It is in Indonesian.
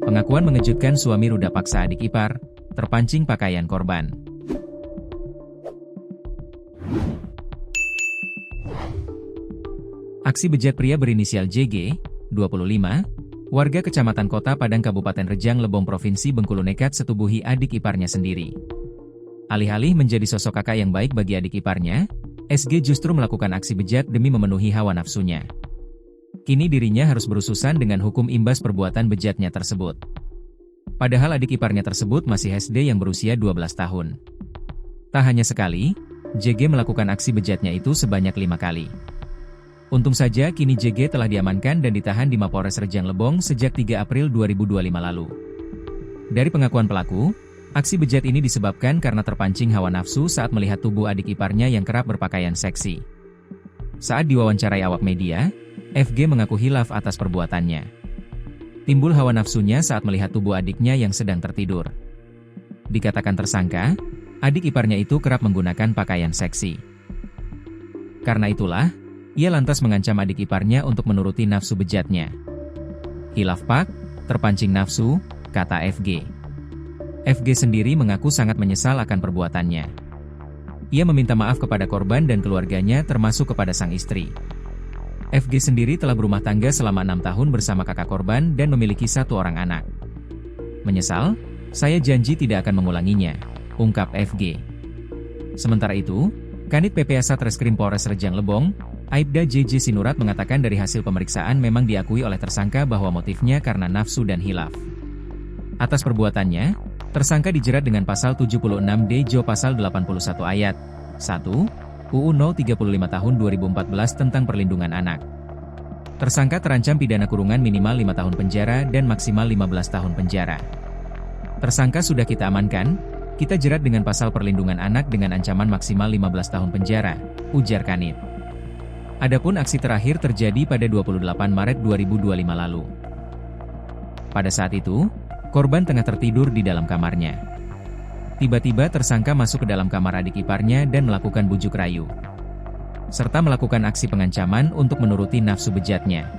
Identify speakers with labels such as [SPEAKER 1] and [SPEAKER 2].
[SPEAKER 1] Pengakuan mengejutkan suami ruda paksa adik ipar, terpancing pakaian korban. Aksi bejat pria berinisial JG, 25, warga Kecamatan Kota Padang Kabupaten Rejang Lebong Provinsi Bengkulu nekat setubuhi adik iparnya sendiri. Alih-alih menjadi sosok kakak yang baik bagi adik iparnya, SG justru melakukan aksi bejat demi memenuhi hawa nafsunya. Kini dirinya harus berurusan dengan hukum imbas perbuatan bejatnya tersebut. Padahal adik iparnya tersebut masih SD yang berusia 12 tahun. Tak hanya sekali, JG melakukan aksi bejatnya itu sebanyak 5 kali. Untung saja kini JG telah diamankan dan ditahan di Mapolres Rejang Lebong sejak 3 April 2025 lalu. Dari pengakuan pelaku, aksi bejat ini disebabkan karena terpancing hawa nafsu saat melihat tubuh adik iparnya yang kerap berpakaian seksi. Saat diwawancarai awak media, FG mengaku hilaf atas perbuatannya. Timbul hawa nafsunya saat melihat tubuh adiknya yang sedang tertidur. Dikatakan tersangka, adik iparnya itu kerap menggunakan pakaian seksi. Karena itulah, ia lantas mengancam adik iparnya untuk menuruti nafsu bejatnya. Hilaf pak, terpancing nafsu, kata FG. FG sendiri mengaku sangat menyesal akan perbuatannya. Ia meminta maaf kepada korban dan keluarganya termasuk kepada sang istri. FG sendiri telah berumah tangga selama 6 tahun bersama kakak korban dan memiliki 1 orang anak. Menyesal, saya janji tidak akan mengulanginya, ungkap FG. Sementara itu, Kanit PPA Satreskrim Polres Rejang Lebong, Aibda JJ Sinurat mengatakan dari hasil pemeriksaan memang diakui oleh tersangka bahwa motifnya karena nafsu dan hilaf. Atas perbuatannya, tersangka dijerat dengan pasal 76D Jo pasal 81 ayat 1 UU No 35 tahun 2014 tentang perlindungan anak. Tersangka terancam pidana kurungan minimal 5 tahun penjara dan maksimal 15 tahun penjara. Tersangka sudah kita amankan, kita jerat dengan pasal perlindungan anak dengan ancaman maksimal 15 tahun penjara, ujar Kanit. Adapun aksi terakhir terjadi pada 28 Maret 2025 lalu. Pada saat itu, korban tengah tertidur di dalam kamarnya. Tiba-tiba tersangka masuk ke dalam kamar adik iparnya dan melakukan bujuk rayu, serta melakukan aksi pengancaman untuk menuruti nafsu bejatnya.